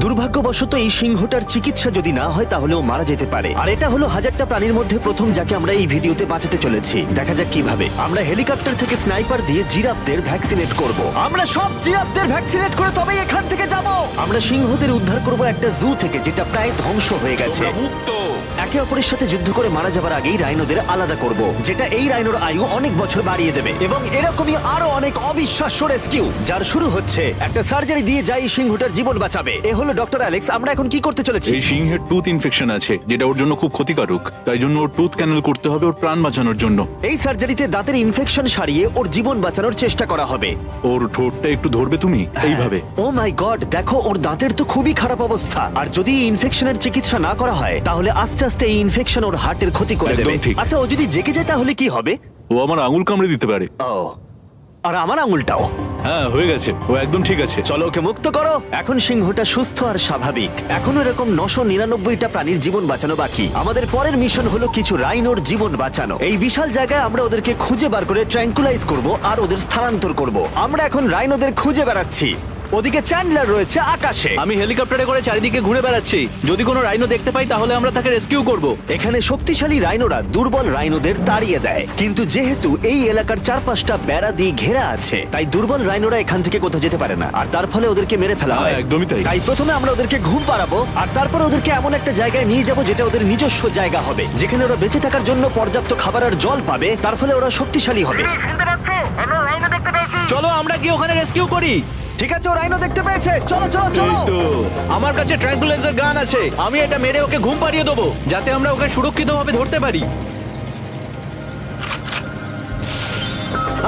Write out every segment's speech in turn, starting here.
দুর্ভাগ্যবশত এই সিংহটার চিকিৎসা যদি না হয় তাহলে ও মারা যেতে পারে। আর এটা হলো হাজারটা প্রাণীর মধ্যে প্রথম যাকে আমরা এই ভিডিওতে বাঁচাতে চলেছি। দেখা যাক কিভাবে। আমরা হেলিকপ্টার থেকে স্নাইপার দিয়ে জিরাফদের ভ্যাকসিনেট করব। আমরা সব জিরাফদের ভ্যাকসিনেট করে তবেই এখান থেকে যাব। আমরা সিংহদের উদ্ধার করব একটা জু থেকে যেটা প্রায় ধ্বংস হয়ে গেছে। তোমরা মুক্ত। একে অপরের সাথে যুদ্ধ করে মারা যাবার আগেই রাইনোদের আলাদা করব, যেটা এই রাইনোর আয়ু অনেক বছর বাড়িয়ে দেবে। এবং এরকমই আরো অনেক অবিশ্বাস্য রেস্কিউ যার শুরু হচ্ছে একটা সার্জারি দিয়ে যাই সিংহটার জীবন বাঁচাবে। এ হলো ডক্টর অ্যালেক্স। আমরা এখন কি করতে চলেছি? এই সিংহের টুথ ইনফেকশন আছে যেটা ওর জন্য খুব ক্ষতিকারক, তাই জন্য ওর টুথ ক্যানেল করতে হবে ওর প্রাণ বাঁচানোর জন্য। এই সার্জারিতে দাঁতের ইনফেকশন সারিয়ে ওর জীবন বাঁচানোর চেষ্টা করা হবে। ওর ঠোঁটটা একটু ধরবে তুমি এইভাবে। ও মাই গড, দেখো ওর দাঁতের তো খুবই খারাপ অবস্থা। আর যদি এই ইনফেকশনের চিকিৎসা না করা হয় তাহলে আস্তে আস্তে এই ইনফেকশন ওর হার্টের ক্ষতি করে একদম দেবে। ঠিক। আচ্ছা, ও যদি জেগে যায় তাহলে কি হবে? ও আমার আঙুল কামড়ে দিতে পারে। ও, আর আমার আঙুলটাও। হ্যাঁ, হয়ে গেছে, ও একদম ঠিক আছে। চলো ওকে মুক্ত করো। এখন সিংহটা সুস্থ আর স্বাভাবিক। এখনো এরকম 999টা প্রাণীর জীবন বাঁচানো বাকি। আমাদের পরের মিশন হলো কিছু রাইনোর জীবন বাঁচানো। এই বিশাল জায়গায় আমরা ওদেরকে খুঁজে বার করে ট্র্যাঙ্কুলাইজ করব আর ওদের স্থানান্তর করব। আমরা এখন রাইনোদের খুঁজে বেড়াচ্ছি। ওদিকে চ্যান্ডলার রয়েছে আকাশে। আমি হেলিকপ্টারে করে চারিদিকে ঘুরে বেড়াচ্ছি। যদি কোনো রাইনো দেখতে পাই তাহলে আমরা তাকে রেস্কিউ করব। এখানে শক্তিশালী রাইনোরা দুর্বল রাইনোদের তাড়িয়ে দেয়, কিন্তু যেহেতু এই এলাকার চারপাশটা বেড়া দিয়ে ঘেরা আছে তাই দুর্বল রাইনোরা এখান থেকে কোথাও যেতে পারে না, আর তার ফলে ওদেরকে মেরে ফেলা হয়। হ্যাঁ, একদমই তাই। তাই প্রথমে আমরা ওদেরকে ঘুম পাড়াবো আর তারপর ওদেরকে এমন একটা জায়গায় নিয়ে যাব যেটা ওদের নিজস্ব জায়গা হবে, যেখানে ওরা বেঁচে থাকার জন্য পর্যাপ্ত খাবার আর জল পাবে। তার ফলে ওরা শক্তিশালী হবে। চলো আমরা কি ওখানে রেস্কিউ করি? ঠিক আছে, ও রাইনো দেখতে পেয়েছে। চলো চলো চলো। তো আমার কাছে ট্র্যাঙ্কুলাইজার গান আছে। আমি এটা মেরে ওকে ঘুম পাড়িয়ে দেবো যাতে আমরা ওকে সুরক্ষিতভাবে ধরতে পারি।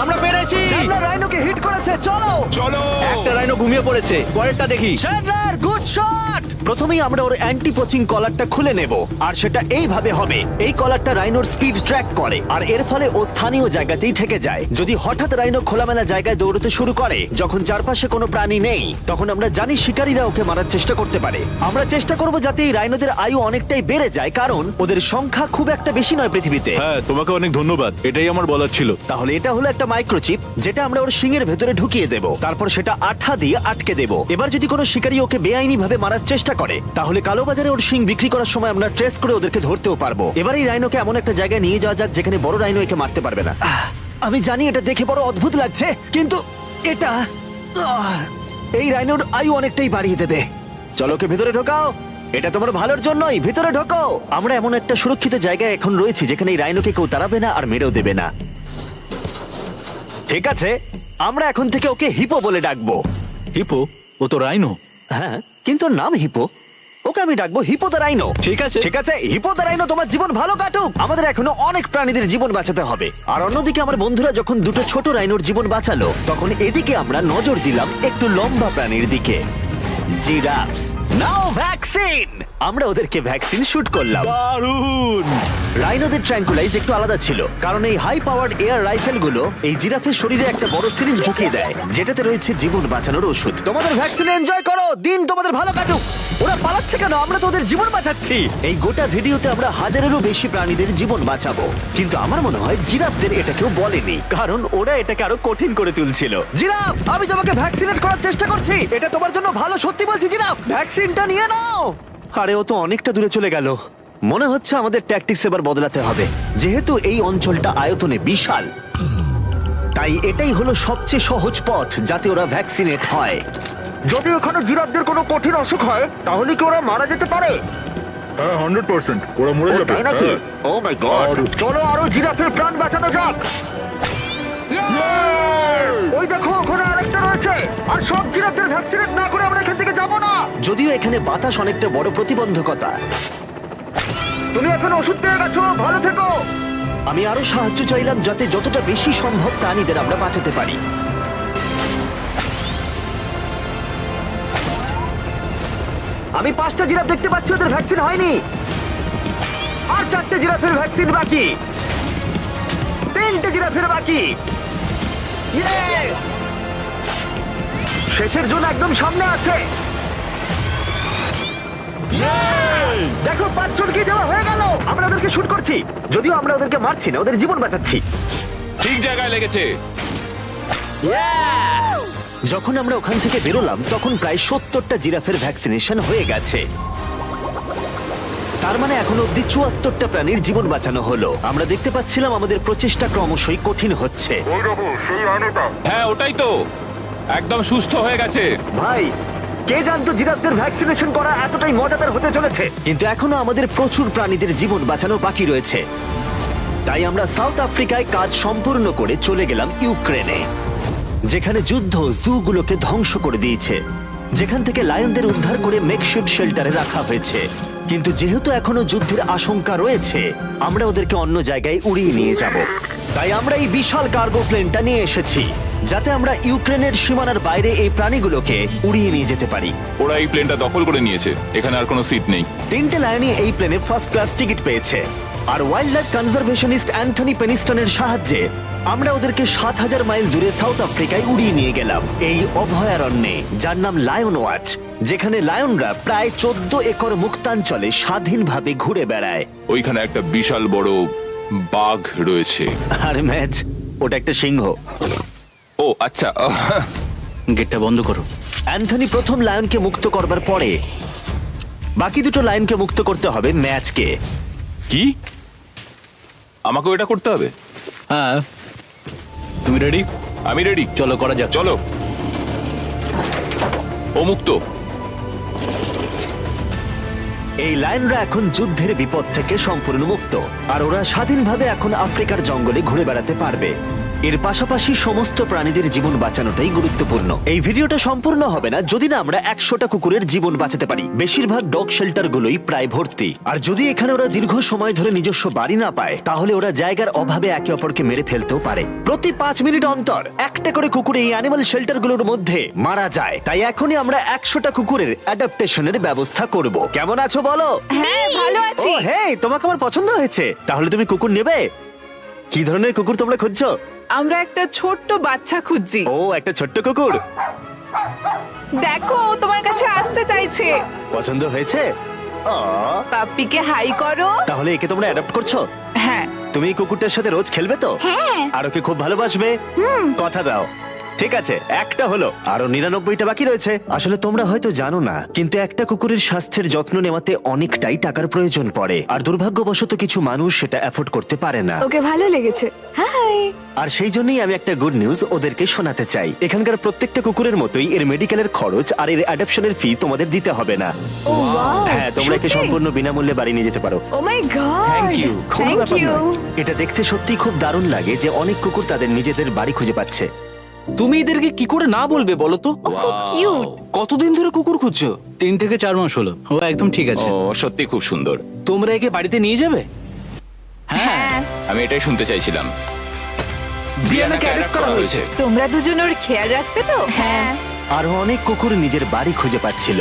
আমরা পেরেছি। চ্যান্ডলার রাইনোকে হিট করেছে। চলো চলো। একটা রাইনো ঘুমিয়ে পড়েছে, পরেরটা দেখি। Chandler, good shot. প্রথমেই আমরা ওর অ্যান্টি পোচিং কলারটা খুলে নেব, আর সেটা এইভাবে হবে। এই কলারটা রাইনোর স্পিড ট্র্যাক করে আর এর ফলে ও স্থানীয় জায়গাতেই থেকে যায়। যদি হঠাৎ রাইনো খোলামেলা জায়গায় দৌড়তে শুরু করে যখন চারপাশে কোনো প্রাণী নেই, তখন আমরা জানি শিকারীরা ওকে মারার চেষ্টা করতে পারে। আমরা চেষ্টা করব যাতে এই রাইনোদের আয়ু অনেকটাই বেড়ে যায়, কারণ ওদের সংখ্যা খুব একটা বেশি নয় পৃথিবীতে। হ্যাঁ, তোমাকে অনেক ধন্যবাদ, এটাই আমার বলার ছিল। তাহলে এটা হলো একটা মাইক্রোচিপ যেটা আমরা ওর শিঙের ভেতরে ঢুকিয়ে দেব, তারপর সেটা আঠা দিয়ে আটকে দেব। এবার যদি কোনো শিকারী ওকে বেআইনি ভাবে মারার চেষ্টা করে তাহলে কালোবাজারে ওর শিং বিক্রি করার সময় আমরা ট্রেস করে ওদেরকে ধরতেও পারবো। এবার এই রাইনোকে এমন একটা জায়গায় নিয়ে যাওয়া যাক যেখানে বড় রাইনো একে মারতে পারবে না। আমি জানি এটা দেখে বড় অদ্ভুত লাগছে, কিন্তু এটা এই রাইনোর আয়ু অনেকটাই বাড়িয়ে দেবে। চলো ওকে ভেতরে ঢোকাও, এটা তোমার ভালোর জন্যই। ভিতরে ঢোকো। আমরা এমন একটা সুরক্ষিত জায়গায় এখন রয়েছি যেখানে এই রাইনোকে কেউ তাড়াবে না আর মেরেও দেবে না। ঠিক আছে, আমরা এখন থেকে ওকে হিপো বলে ডাকবো। হিপো? ও তো রাইনো। হ্যাঁ, কিন্তু ওর নাম হিপো। ওকে আমি ডাকবো হিপো দ্য রাইনো। ঠিক আছে। ঠিক আছে, হিপো দ্য রাইনো, তোমার জীবন ভালো কাটুক। আমাদের এখনো অনেক প্রাণীদের জীবন বাঁচাতে হবে। আর অন্যদিকে আমার বন্ধুরা যখন দুটো ছোট রাইনোর জীবন বাঁচালো, তখন এদিকে আমরা নজর দিলাম একটু লম্বা প্রাণীর দিকে, জিরাফস। নাও ভ্যাকসিন। আমরা ওদেরকে ভ্যাকসিন শুট করলাম। দারুণ। রাইনোদের ট্র্যাঙ্কুলাইজ একটু আলাদা ছিল, কারণ এই হাই পাওয়ার্ড এয়ার রাইফেল গুলো এই জিরাফের শরীরে একটা বড় সিরিঞ্জ ঢুকিয়ে দেয় যেটাতে রয়েছে জীবন বাঁচানোর ওষুধ। তোমাদের ভ্যাকসিন এনজয় করো, দিন তোমাদের ভালো কাটুক। ওরা পালাচ্ছে কেন? আমরা তো ওদের জীবন বাঁচাচ্ছি। এই গোটা ভিডিওতে আমরা হাজারেরও বেশি প্রাণীদের জীবন বাঁচাবো, কিন্তু আমার মনে হয় জিরাফদের এটা কেউ বলেনি, কারণ ওরা এটাকে আরো কঠিন করে তুলছিল। জিরাফ, আমি তোমাকে ভ্যাকসিনেট করার চেষ্টা করছি। এটা তোমার জন্য ভালো, সত্যি বলছি। জিরাফ, ভ্যাকসিনটা নিয়ে নাও। আরে ও তো অনেকটা দূরে চলে গেল। মনে হচ্ছে আমাদের ট্যাকটিক্স এবার বদলাতে হবে। যেহেতু এই অঞ্চলটা আয়তনে বিশাল, তাই এটাই হলো সবচেয়ে সহজ পথ যাতে ওরা ভ্যাকসিনেট হয়। যদি ওখানে জিরাফদের কোনো কঠিন অসুখ হয় তাহলে কি ওরা মারা যেতে পারে? হ্যাঁ, 100% ওরা মরে ও, যাবে। তাই নাকি? ও মাই গড, চলো আরো জিরাফের প্রাণ বাঁচানো যাক। ওই দেখো, ওখানে আরেকটা রয়েছে। আর সব জিরাফদের ভ্যাকসিনেট না করে আমরা এখান থেকে যাব না। যদিও এখানে বাতাস অনেকটা বড় প্রতিবন্ধকতা। তুমি এখন ওষুধ পেয়ে গেছো, ভালো থেকো। আমি আরো সাহায্য চাইলাম যাতে যতটা বেশি সম্ভব প্রাণীদের আমরা বাঁচাতে পারি। আমি 5টা জিরাফ দেখতে পাচ্ছি, ওদের ভ্যাকসিন হয়নি। আর 4টে জিরাফের ভ্যাকসিন বাকি। 3টে জিরাফের বাকি। ইয়ে! শেষের জন্য একদম সামনে আছে। দেখো, 5 জনকে দেওয়া হয়ে গেল। আমরা ওদেরকে শুট করছি, যদিও আমরা ওদেরকে মারছি না, ওদের জীবন বাঁচাচ্ছি। ঠিক জায়গায় লেগেছে। যখন আমরা ওখান থেকে বেরোলাম তখন প্রায় 70টা জিরাফের ভ্যাকসিনেশন হয়ে গেছে। তার মানে এখন অব্দি 74টা প্রাণীর জীবন বাঁচানো হলো। আমরা দেখতে পাচ্ছিলাম আমাদের প্রচেষ্টা ক্রমশই কঠিন হচ্ছে। হ্যাঁ ওটাই তো, একদম সুস্থ হয়ে গেছে। ভাই, কে জানতো জিরাফদের ভ্যাকসিনেশন করা এতটাই মজাদার হতে চলেছে। কিন্তু এখনো আমাদের প্রচুর প্রাণীদের জীবন বাঁচানো বাকি রয়েছে। তাই আমরা সাউথ আফ্রিকায় কাজ সম্পূর্ণ করে চলে গেলাম ইউক্রেনে, যেখানে যুদ্ধ জুগুলোকে ধ্বংস করে দিয়েছে, যেখান থেকে লায়নদের উদ্ধার করে মেকশিফট শেল্টারে রাখা হয়েছে। কিন্তু যেহেতু এখনো যুদ্ধের আশঙ্কা রয়েছে, আমরা ওদেরকে অন্য জায়গায় উড়িয়ে নিয়ে যাব। তাই আমরা এই বিশাল কার্গো প্লেনটা নিয়ে এসেছি, যাতে আমরা ইউক্রেনের সীমানার বাইরে এই প্রাণীগুলোকে উড়িয়ে নিয়ে যেতে পারি। ওরা এই প্লেনটা দখল করে নিয়েছে, এখানে আর কোনো সিট নেই। 3টে লায়নই এই প্লেনে ফার্স্ট ক্লাস টিকিট পেয়েছে। আর ওয়াইল্ড লাইফ কনজারভেশনিস্ট অ্যান্থনি পেনিস্টনের সাহায্যে আমরা ওদেরকে 7000 মাইল দূরে সাউথ আফ্রিকায় উড়িয়ে নিয়ে গেলাম, এই অভয়ারণ্যে যার নাম লায়ন ওয়াচ, যেখানে লায়নরা প্রায় 14 একর মুক্তাঞ্চলে স্বাধীনভাবে ঘুরে বেড়ায়। ওইখানে একটা বিশাল বড় বাঘ রয়েছে। আর ম্যাচ, ওটা একটা সিংহ। ও আচ্ছা। গেটটা বন্ধ করো। অ্যান্থনি প্রথম লায়নকে মুক্ত করবার পরে বাকি দুটো লায়নকে মুক্ত করতে হবে ম্যাচকে। কি, আমাকেও এটা করতে হবে? হ্যাঁ, তুমি রেডি? আমি রেডি। চলো করা যাক। চলো। ও মুক্ত। এই লায়নরা এখন যুদ্ধের বিপদ থেকে সম্পূর্ণ মুক্ত, আর ওরা স্বাধীনভাবে এখন আফ্রিকার জঙ্গলে ঘুরে বেড়াতে পারবে। এর পাশাপাশি সমস্ত প্রাণীদের জীবন বাঁচানোটাই গুরুত্বপূর্ণ। এই ভিডিওটা সম্পূর্ণ হবে না যদি না আমরা 100টা কুকুরের জীবন বাঁচাতে পারি। বেশিরভাগ ডগ শেল্টার গুলোই প্রায় ভর্তি, আর যদি এখানে ওরা দীর্ঘ সময় ধরে নিজস্ব বাড়ি না পায়, তাহলে ওরা জায়গার অভাবে একে অপরকে মেরে ফেলতেও পারে। প্রতি 5 মিনিট অন্তর একটা করে কুকুর এই অ্যানিমাল শেল্টার গুলোর মধ্যে মারা যায়। তাই এখনই আমরা 100টা কুকুরের অ্যাডাপ্টেশনের ব্যবস্থা করব। কেমন আছো বলো? হ্যাঁ ভালো ও আছি। হেই, তোমাকে আমার পছন্দ হয়েছে। তাহলে তুমি কুকুর নেবে? কি ধরনের কুকুর তোমরা খুঁজছো? আমরা একটা ছোট্ট বাচ্চা খুঁজছি। ও, একটা ছোট্ট কুকুর। দেখো ও তোমার কাছে আসতে চাইছে। পছন্দ হয়েছে? আ, পাপ্পিকে হাই করো। তাহলে একে তোমরা অ্যাডাপ্ট করছো? হ্যাঁ। তুমি এই কুকুরটার সাথে রোজ খেলবে তো? হ্যাঁ। আর ওকে খুব ভালোবাসবে? কথা দাও। ঠিক আছে, একটা হলো, আরো 99টা বাকি রয়েছে। আসলে তোমরা হয়তো জানো না, কিন্তু একটা কুকুরের স্বাস্থ্যের যত্ন নেওয়াতে অনেকটাই টাকার প্রয়োজন পড়ে, আর দুর্ভাগ্যবশত কিছু মানুষ সেটা অ্যাফোর্ড করতে পারে না। ওকে ভালো লেগেছে। হাই। আর সেই জন্যই আমি একটা গুড নিউজ ওদেরকে শোনাতে চাই। এখানকার প্রত্যেকটা কুকুরের মতোই এর মেডিকেলের খরচ আর এর অ্যাডপশনের ফি তোমাদের দিতে হবে না। ও ওয়াও। হ্যাঁ, তোমরা একে সম্পূর্ণ বিনামূল্যে বাড়ি নিয়ে যেতে পারো। ও মাই গড। Thank you. কোনো থ্যাংক ব্যাপার ইউ। নয়। এটা দেখতে সত্যিই খুব দারুণ লাগে যে অনেক কুকুর তাদের নিজেদের বাড়ি খুঁজে পাচ্ছে। তুমি এদেরকে কি করে না বলবে বলো তো? খুব কিউট। কতদিন ধরে কুকুর খুঁজছো? 3 থেকে 4 মাস হলো। ও একদম ঠিক আছে। ও সত্যি খুব সুন্দর। তোমরা একে বাড়িতে নিয়ে যাবে? হ্যাঁ। আমি এটাই শুনতে চাইছিলাম। ব্রিয়ানাকে অ্যাডপ্ট করা হয়েছে। তোমরা দুজন ওর খেয়াল রাখবে তো? হ্যাঁ। আরো অনেক কুকুর নিজের বাড়ি খুঁজে পাচ্ছিল,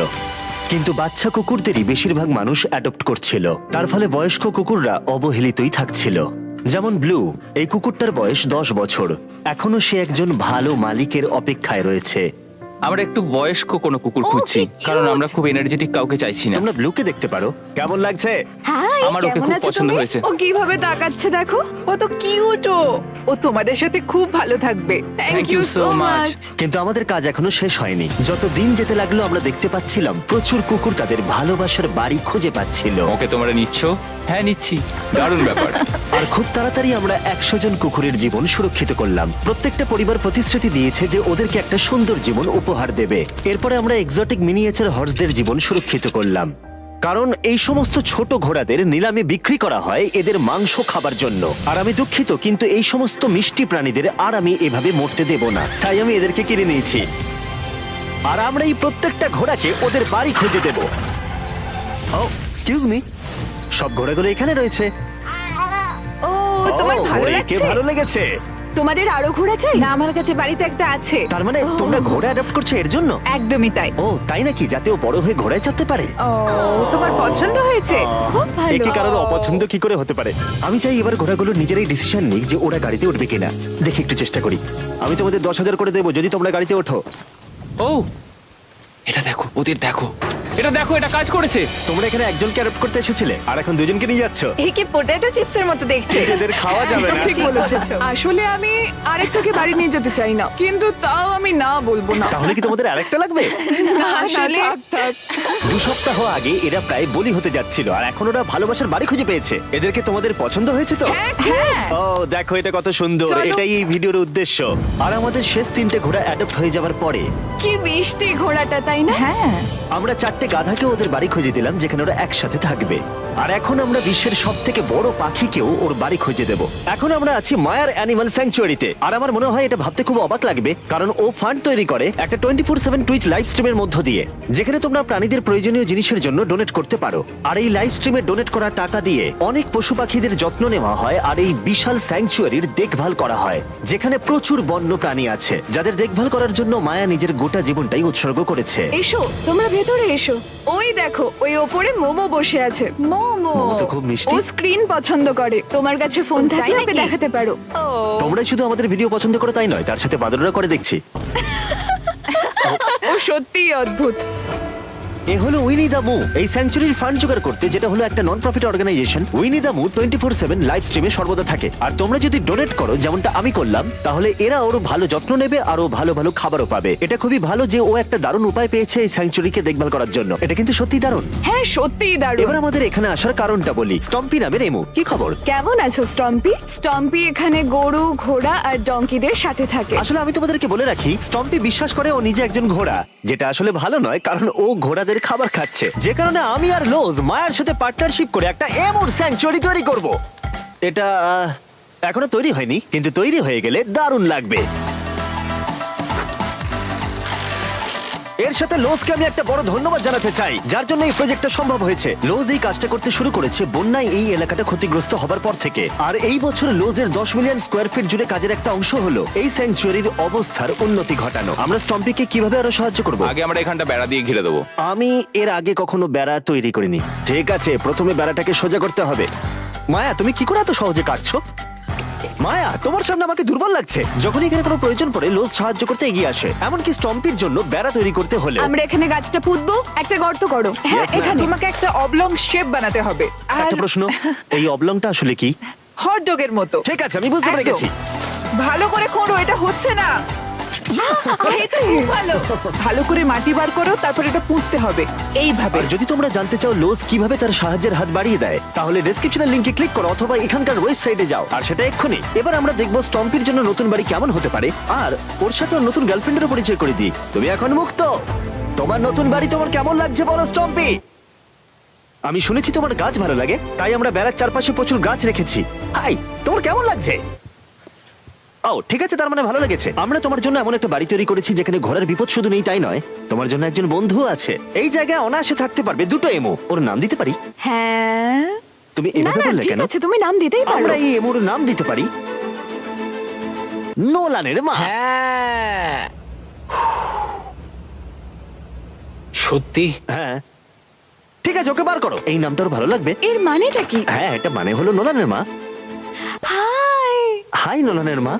কিন্তু বাচ্চা কুকুরদেরই বেশিরভাগ মানুষ অ্যাডপ্ট করছিল। তার ফলে বয়স্ক কুকুররা অবহেলিতই থাকছিল। যেমন ব্লু, এই কুকুরটার বয়স 10 বছর। এখনো সে একজন ভালো মালিকের অপেক্ষায় রয়েছে। আমরা একটু বয়স্ক কোনো কুকুর ও, খুঁজছি, কি cute! কারণ আমরা খুব এনার্জেটিক কাউকে চাইছি না। তোমরা ব্লুকে দেখতে পারো। কেমন লাগছে? হাই। আমার ওকে কেমন খুব আছো পছন্দ তুমি? হয়েছে। ও কিভাবে তাকাচ্ছে দেখো। ও তো কিউট। ও তোমাদের সাথে খুব ভালো থাকবে। Thank you so much. কিন্তু আমাদের কাজ এখনো শেষ হয়নি। যত দিন যেতে লাগলো আমরা দেখতে পাচ্ছিলাম প্রচুর কুকুর তাদের ভালোবাসার বাড়ি খুঁজে পাচ্ছিল। ওকে তোমরা নিচ্ছ? হ্যাঁ নিচ্ছি। দারুণ ব্যাপার। আর খুব তাড়াতাড়ি আমরা 100 জন কুকুরের জীবন সুরক্ষিত করলাম। প্রত্যেকটা পরিবার প্রতিশ্রুতি দিয়েছে যে ওদেরকে একটা সুন্দর জীবন উপহার দেবে। এরপরে আমরা এক্সোটিক মিনিয়েচার হর্সদের জীবন সুরক্ষিত করলাম, কারণ এই সমস্ত ছোট ঘোড়াদের নিলামে বিক্রি করা হয় এদের মাংস খাবার জন্য। আর আমি দুঃখিত, কিন্তু এই সমস্ত মিষ্টি প্রাণীদের আর আমি এভাবে মরতে দেব না, তাই আমি এদেরকে কিনে নিয়েছি। আর আমরা এই প্রত্যেকটা ঘোড়াকে ওদের বাড়ি খুঁজে দেব। ও এক্সকিউজ মি, সব ঘোড়াগুলো এখানে রয়েছে। ও তোমার ও, ভালো ওরে, কে লাগছে? ভালো লেগেছে? তোমাদের আরো ঘোড়া চাই? না, আমার কাছে বাড়িতে একটা আছে। তার মানে তোমরা ঘোড়া অ্যাডাপ্ট করছো এর জন্য? একদমই তাই। ও তাই নাকি? যাতে ও বড় হয়ে ঘোড়ায় চাপতে পারে। ও তোমার পছন্দ হয়েছে? খুব ভালো। একে কারোর অপছন্দ কি করে হতে পারে? আমি চাই এবার ঘোড়াগুলো নিজেরাই ডিসিশন নিক যে ওরা গাড়িতে উঠবে কিনা। দেখি একটু চেষ্টা করি। আমি তোমাদের 10,000 করে দেবো যদি তোমরা গাড়িতে ওঠো। ও এটা দেখো, ওদের দেখো। এটা দেখো, এটা কাজ করেছে। তোমরা এখানে একজনকে অ্যাডপ্ট করতে এসেছিলে আর এখন দুজনকে নিয়ে যাচ্ছ। এই কি পটেটো চিপসের মতো দেখতে। এদের খাওয়া যাবে না। ঠিক বলেছো। আসলে আমি আরেকটাকে বাড়ি নিয়ে যেতে চাই না, কিন্তু তাও আমি না বলবো না। তাহলে কি তোমাদের আরেকটা লাগবে? না, আসলে থাক, থাক। 2 সপ্তাহ আগে এরা প্রায় বলি হতে যাচ্ছিল আর এখন ওরা ভালোবাসার বাড়ি খুঁজে পেয়েছে। এদেরকে তোমাদের পছন্দ হয়েছে তো? হ্যাঁ, ও দেখো এটা কত সুন্দর। চলো। এটাই এই ভিডিওর উদ্দেশ্য। আর আমাদের শেষ 3টে ঘোড়া অ্যাডপ্ট হয়ে যাওয়ার পরে কি মিষ্টি ঘোড়াটা, তাই না? হ্যাঁ। আমরা 4টে গাধাকে ওদের বাড়ি খুঁজে দিলাম যেখানে ওরা একসাথে থাকবে। আর এখন আমরা বিশ্বের সব থেকে বড় পাখিকেও ওর বাড়ি খুঁজে দেব। এখন আমরা আছি মায়ার অ্যানিমাল স্যাংচুয়ারিতে। আর আমার মনে হয় এটা ভাবতে খুব অবাক লাগবে, কারণ ও ফান্ড তৈরি করে একটা 24/7 টুইচ লাইভ স্ট্রিমের মধ্য দিয়ে, যেখানে তোমরা প্রাণীদের প্রয়োজনীয় জিনিসের জন্য ডোনেট করতে পারো। আর এই লাইভ স্ট্রিমে ডোনেট করা টাকা দিয়ে অনেক পশু পাখিদের যত্ন নেওয়া হয় আর এই বিশাল স্যাংচুয়ারির দেখভাল করা হয়, যেখানে প্রচুর বন্য প্রাণী আছে যাদের দেখভাল করার জন্য মায়া নিজের গোটা জীবনটাই উৎসর্গ করেছে। এসো, তোমরা ভেতরে এসো। ওই দেখো, ওই ওপরে মোমো বসে আছে। মোমো মোমো তো খুব মিষ্টি। ও স্ক্রিন পছন্দ করে। তোমার কাছে ফোন থাকলে ওকে দেখাতে পারো। তোমরা শুধু আমাদের ভিডিও পছন্দ করো তাই নয়, তার সাথে বাদররা করে দেখছি। ও সত্যিই অদ্ভুত। এ হলো উইনি দা মু, এই স্যাংচুরির ফান্ড জোগাড় করতে, যেটা হলো একটা নন প্রফিট অর্গানাইজেশন। উইনি দা মু 24/7 লাইভ স্ট্রিমে সর্বদা থাকে। আর তোমরা যদি ডোনেট করো যেমনটা আমি করলাম, তাহলে এরা ওর ভালো যত্ন নেবে আর ও ভালো ভালো খাবারও পাবে। এটা খুবই ভালো যে ও একটা দারুণ উপায় পেয়েছে এই স্যাংচুরিকে দেখভাল করার জন্য। এটা কিন্তু সত্যি দারুণ। হ্যাঁ, সত্যিই দারুণ। এবার আমাদের এখানে আসার কারণটা বলি। স্টম্পি নামের এমু, কি খবর? কেমন আছো স্টম্পি? স্টম্পি এখানে গরু, ঘোড়া আর ডঙ্কিদের সাথে থাকে। আসলে আমি তোমাদেরকে বলে রাখি, স্টম্পি বিশ্বাস করে ও নিজে একজন ঘোড়া, যেটা আসলে ভালো নয়, কারণ ও ঘোড়াদের খাবার খাচ্ছে। যে কারণে আমি আর লোজ মায়ের সাথে পার্টনারশিপ করে একটা এমন স্যাংচুয়ারি তৈরি করব। এটা এখনো তৈরি হয়নি, কিন্তু তৈরি হয়ে গেলে দারুণ লাগবে। এর সাথে লোজকে আমি একটা বড় ধন্যবাদ জানাতে চাই, যার জন্য এই প্রজেক্টটা সম্ভব হয়েছে। লোজ এই কাজটা করতে শুরু করেছে বন্যায় এই এলাকাটা ক্ষতিগ্রস্ত হবার পর থেকে। আর এই বছর লোজের 10 মিলিয়ন স্কোয়ার ফিট জুড়ে কাজের একটা অংশ হলো এই স্যাংচুয়ারির অবস্থার উন্নতি ঘটানো। আমরা স্টম্পিকে কিভাবে আরো সাহায্য করব? আগে আমরা এখানটা বেড়া দিয়ে ঘিরে দেবো। আমি এর আগে কখনো বেড়া তৈরি করিনি। ঠিক আছে, প্রথমে বেড়াটাকে সোজা করতে হবে। মায়া, তুমি কি করে এত সহজে কাটছো? মায়া, তোমার সামনে আমাকে দুর্বল লাগছে। যখন এখানে কোনো প্রয়োজন পড়ে লোজ সাহায্য করতে এগিয়ে আসে, এমনকি স্টম্পির জন্য বেড়া তৈরি করতে হলে। আমরা এখানে গাছটা পুঁতবো, একটা গর্ত করো। হ্যাঁ, Yes, ma'am. এখানে তোমাকে একটা অবলং শেপ বানাতে হবে। আর একটা প্রশ্ন, এই অবলংটা আসলে কি? হট ডগের মতো। ঠিক আছে, আমি বুঝতে পেরে একদম। গেছি। ভালো করে খোঁড়ো, এটা হচ্ছে না। এই তো খুব ভালো। ভালো করে মাটি বার করো, তারপর এটা পুঁততে হবে এইভাবে। আর যদি তোমরা জানতে চাও লোজ কিভাবে তার সাহায্যের হাত বাড়িয়ে দেয়, তাহলে ডেসক্রিপশনের লিংকে ক্লিক করো অথবা এখানকার ওয়েবসাইটে যাও, আর সেটা এক্ষুনি। এবার আমরা দেখবো স্টম্পির জন্য নতুন বাড়ি কেমন হতে পারে, আর ওর সাথে ওর নতুন গার্লফ্রেন্ডেরও পরিচয় করে দিই। তুমি এখন মুক্ত। তোমার নতুন বাড়ি তোমার কেমন লাগছে বলো স্টম্পি? আমি শুনেছি তোমার গাছ ভালো লাগে, তাই আমরা বেড়ার চারপাশে প্রচুর গাছ রেখেছি। হাই, তোমার কেমন লাগছে? ও ঠিক আছে, তার মানে ভালো লেগেছে। আমরা তোমার জন্য এমন একটা বাড়ি তৈরি করেছি যেখানে ঘোড়ার বিপদ শুধু নেই তাই নয়, তোমার জন্য একজন বন্ধু আছে। এই জায়গায় অনায়াসে থাকতে পারবে দুটো এমো। ওর নাম দিতে পারি? হ্যাঁ। তুমি না এভাবে না, বললে ঠিক কেন? আছে, তুমি নাম দিতেই পারো। আমরা এই এমোর নাম দিতে পারি নোলানের মা। হ্যাঁ, সত্যি হ্যাঁ ঠিক আছে, ওকে বার করো। এই নামটা ওর ভালো লাগবে। এর মানেটা কি? হ্যাঁ, এটা মানে হলো নোলানের মা। হাই। হাই নোলানের মা।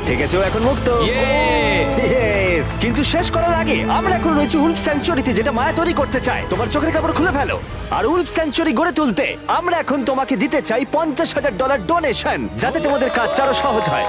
ঠিক আছে, ও এখন মুক্ত। Yay! Yes! কিন্তু শেষ করার আগে আমরা এখন রয়েছি উলফ স্যাংচুয়ারিতে, যেটা মায়া তৈরি করতে চায়। তোমার চোখের কাপড় খুলে ফেলো। আর উলফ স্যাংচুয়ারি গড়ে তুলতে আমরা এখন তোমাকে দিতে চাই $50,000 ডোনেশন, যাতে তোমাদের কাজটা আরো সহজ হয়।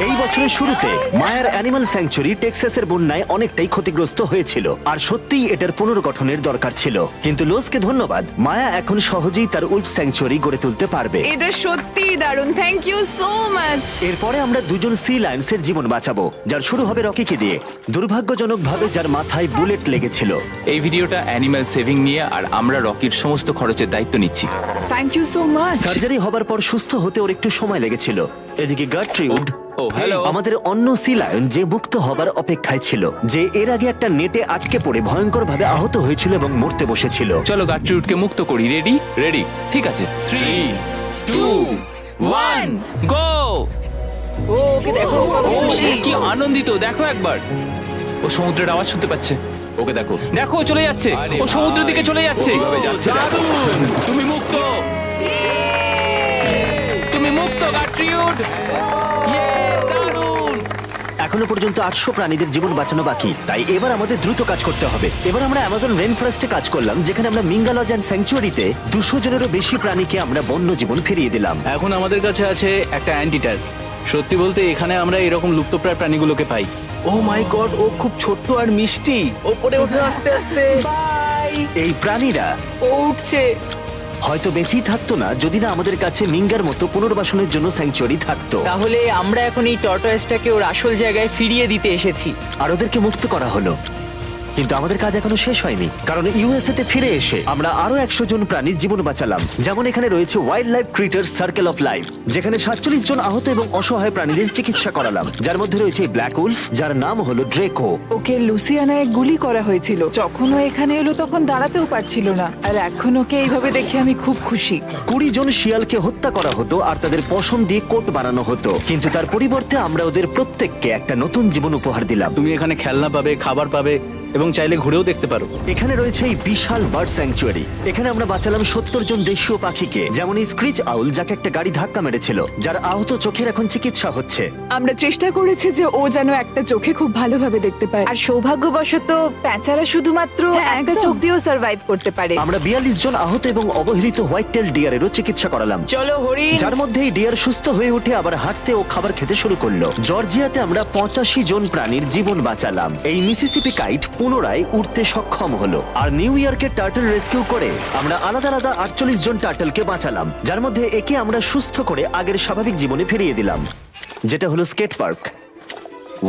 এই বছরের শুরুতে মায়ার অ্যানিমাল স্যাংচুয়ারি টেক্সাসের বন্যায় অনেকটাই ক্ষতিগ্রস্ত হয়েছিল, আর সত্যিই এটার পুনর্গঠনের দরকার ছিল। কিন্তু লোজকে ধন্যবাদ, মায়া এখন সহজেই তার উলফ স্যাংচুয়ারি গড়ে তুলতে পারবে। এটা সত্যিই দারুণ। Thank you so much. এরপরে আমরা দুজন সি লায়ন্সের জীবন বাঁচাবো, যার শুরু হবে রকিকে দিয়ে, দুর্ভাগ্যজনকভাবে যার মাথায় বুলেট লেগেছিল। এই ভিডিওটা অ্যানিম্যাল সেভিং নিয়ে, আর আমরা রকির সমস্ত খরচের দায়িত্ব নিচ্ছি। Thank you so much. Surgery হবার পর সুস্থ হতে ওর একটু সময় লেগেছিল। এদিকে গার্ট্রিউড, ও হ্যালো। আমাদের অন্য সি লায়ন, যে মুক্ত হবার অপেক্ষায় ছিল, যে এর আগে একটা নেটে আটকে পড়ে ভয়ঙ্করভাবে আহত হয়েছিল এবং মরতে বসেছিল। চলো গাট্রিউডকে মুক্ত করি। রেডি? রেডি। ঠিক আছে, 3, 2, 1, গো। ও, ওকে দেখো, ও কত ও খুশি। কি আনন্দিত, দেখো একবার। ও সমুদ্রের আওয়াজ শুনতে পাচ্ছে। ওকে দেখো, দেখো চলে যাচ্ছে। ও সমুদ্রের দিকে চলে যাচ্ছে। দারুণ! তুমি মুক্ত। তুমি মুক্ত গাট্রিউড। ইয়ে, দারুণ। এখনো পর্যন্ত 800 প্রাণীদের জীবন বাঁচানো বাকি, তাই এবার আমাদের দ্রুত কাজ করতে হবে। এবার আমরা অ্যামাজন রেন ফরেস্টে কাজ করলাম, যেখানে আমরা মিঙ্গালজ অ্যান্ড স্যাংচুয়ারিতে 200 জনেরও বেশি প্রাণীকে আমরা বন্য জীবন ফিরিয়ে দিলাম। এখন আমাদের কাছে আছে একটা অ্যান্টিটার। সত্যি বলতে এখানে আমরা এরকম লুপ্তপ্রায় প্রাণীগুলোকে পাই। ও মাই গড, ও খুব ছোট্ট আর মিষ্টি। ওপরে ওঠে আস্তে আস্তে। বাই। এই প্রাণীরা ও উঠছে। হয়তো বেঁচেই থাকতো না যদি না আমাদের কাছে মিঙ্গার মতো পুনর্বাসনের জন্য স্যাংচুয়ারি থাকতো। তাহলে আমরা এখন এই টর্টয়েসটাকে ওর আসল জায়গায় ফিরিয়ে দিতে এসেছি। আর ওদেরকে মুক্ত করা হলো, কিন্তু আমাদের কাজ এখনো শেষ হয়নি, কারণ ইউএসএ তে ফিরে এসে আমরা আরো 100 জন প্রাণীর জীবন বাঁচালাম। যেমন এখানে রয়েছে wild life critter circle of life, যেখানে 47 জন আহত এবং অসহায় প্রাণীদের চিকিৎসা করালাম, যার মধ্যে রয়েছে ব্ল্যাক উলফ, যার নাম হলো ড্রেকো। ওকে লুসিয়ানায় গুলি করা হয়েছিল। যখন ও এখানে এলো তখন দাঁড়াতেও পারছিল না, আর এখন ওকে এইভাবে দেখে আমি খুব খুশি। 20 জন শিয়ালকে হত্যা করা হতো আর তাদের পশম দিয়ে কোট বানানো হতো, কিন্তু তার পরিবর্তে আমরা ওদের প্রত্যেককে একটা নতুন জীবন উপহার দিলাম। তুমি এখানে খেলনা পাবে, খাবার পাবে এবং চাইলে ঘুরেও দেখতে পারো। এখানে রয়েছে এই বিশাল বার্ড স্যাংচুয়ারি। এখানে আমরা বাঁচালাম 70 জন দেশীয় পাখিকে, যেমন এই স্ক্রিচ আউল, যাকে একটা গাড়ি ধাক্কা মেরেছিল, যার আহত চোখের এখন চিকিৎসা হচ্ছে। আমরা চেষ্টা করেছি যে ও যেন একটা চোখে খুব ভালোভাবে দেখতে পায়। আর সৌভাগ্যবশত প্যাঁচারা শুধুমাত্র হ্যাঁ, একটা একদম। চোখ দিয়েও সার্ভাইভ করতে পারে। আমরা 42 জন আহত এবং অবহেলিত হোয়াইট টেল ডিয়ারেরও চিকিৎসা করালাম, চলো হরিণ। যার মধ্যে এই ডিয়ার সুস্থ হয়ে উঠে আবার হাঁটতে ও খাবার খেতে শুরু করলো। জর্জিয়াতে আমরা 85 জন প্রাণীর জীবন বাঁচালাম। এই মিসিসিপি কাইট পুনরায় উঠতে সক্ষম হলো। আর নিউ ইয়র্কের টার্টল রেস্কিউ করে আমরা আলাদা আলাদা 48 জন টার্টলকে বাঁচালাম, যার মধ্যে একে আমরা সুস্থ করে আগের স্বাভাবিক জীবনে ফিরিয়ে দিলাম, যেটা হলো skate park.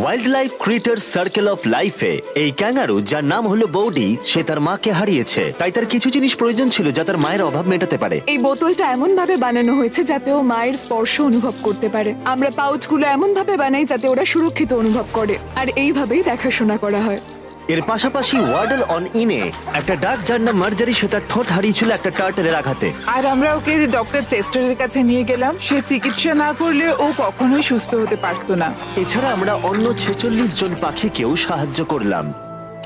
Wildlife critter circle of লাইফে এই ক্যাঙ্গারু, যার নাম হলো বৌডি, সে তার মাকে হারিয়েছে, তাই তার কিছু জিনিস প্রয়োজন ছিল যা তার মায়ের অভাব মেটাতে পারে। এই বোতলটা এমন ভাবে বানানো হয়েছে যাতে ও মায়ের স্পর্শ অনুভব করতে পারে। আমরা পাউচগুলো এমন ভাবে বানাই যাতে ওরা সুরক্ষিত অনুভব করে, আর এইভাবেই দেখাশোনা করা হয়। এর পাশাপাশি ওয়ার্ডল অন ইনে একটা ডাক, যার নাম মার্জারি, সে তার ঠোঁট হারিয়েছিল একটা টার্টেলের আঘাতে। আর আমরা ওকে ডক্টর চেস্টারের কাছে নিয়ে গেলাম। সে চিকিৎসা না করলে ও কখনোই সুস্থ হতে পারতো না। এছাড়া আমরা অন্য 46 জন পাখিকেও সাহায্য করলাম।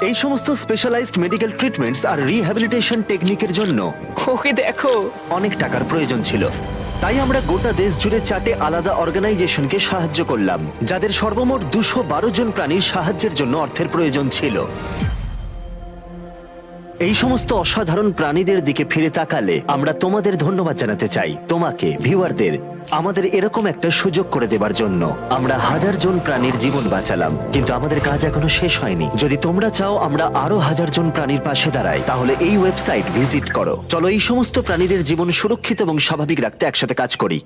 এই সমস্ত স্পেশালাইজড মেডিকেল ট্রিটমেন্টস আর রিহ্যাবিলিটেশন টেকনিকের জন্য ওকে দেখো। অনেক টাকার প্রয়োজন ছিল, তাই আমরা গোটা দেশ জুড়ে 4টে আলাদা অর্গানাইজেশনকে সাহায্য করলাম, যাদের সর্বমোট 212 জন প্রাণীর সাহায্যের জন্য অর্থের প্রয়োজন ছিল। এই সমস্ত অসাধারণ প্রাণীদের দিকে ফিরে তাকালে আমরা তোমাদের ধন্যবাদ জানাতে চাই, তোমাকে ভিউয়ারদের, আমাদের এরকম একটা সুযোগ করে দেবার জন্য। আমরা 1000 জন প্রাণীর জীবন বাঁচালাম, কিন্তু আমাদের কাজ এখনো শেষ হয়নি। যদি তোমরা চাও আমরা আরো 1000 জন প্রাণীর পাশে দাঁড়াই, তাহলে এই ওয়েবসাইট ভিজিট করো। চলো এই সমস্ত প্রাণীদের জীবন সুরক্ষিত এবং স্বাভাবিক রাখতে একসাথে কাজ করি।